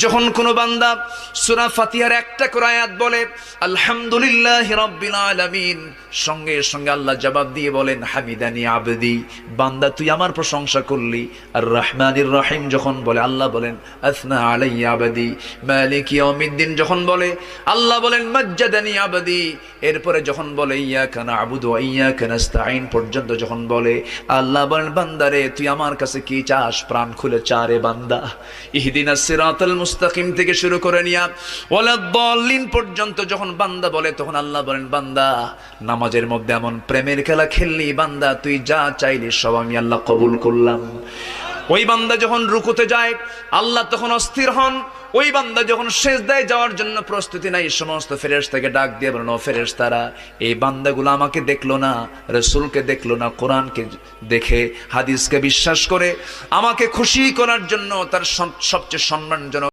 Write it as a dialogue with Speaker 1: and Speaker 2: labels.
Speaker 1: যখন কোনো বান্দা সূরা ফাতিহার একটা করে আয়াত বলে আলহামদুলিল্লাহি রাব্বিল আলামিন, সঙ্গে সঙ্গে আল্লাহ জবাব দিয়ে বলেন হামিদানি আবদি, বান্দা তুই আমার প্রশংসা করলি। আর রহমানির রহিম যখন বলে আল্লাহ বলেন আসনা আলাইয়া আবদি। মালিক ইয়াউমিদ্দিন যখন বলে আল্লাহ বলেন মাজ্জাদানি আবদি। এরপরে যখন বলে ইয়াকা না'বুদু ওয়া ইয়াকা নাস্তাঈন পর্যন্ত যখন বলে আল্লাহ বলেন বান্দারে তুই আমার কাছে কি চাস, প্রাণ খুলে চারে বান্দা। ইহদিনাস সিরাতাল মুস্তাকিম থেকে শুরু করে নিয়া ওয়ালাদ-দাল্লিন পর্যন্ত যখন বান্দা বলে তখন আল্লাহ বলেন বান্দা নামাজের মধ্যে এমন প্রেমের খেলা খেললি বান্দা, তুই যা চাইলি সব আমি আল্লাহ কবুল করলাম। ওই বান্দা যখন রুকুতে যায় আল্লাহ তখন অস্থির হন। ওই বান্দা যখন সিজদায় যাওয়ার জন্য প্রস্তুতি নাই, সমস্ত ফেরেশতাকে ডাক দিয়ে বলেন ও ফেরেশতারা, এই বান্দাগুলো আমাকে দেখলো না, রাসূলকে দেখলো না, কোরআনকে দেখে হাদিসকে বিশ্বাস করে আমাকে খুশি করার জন্য তার সবচেয়ে সম্মানজনক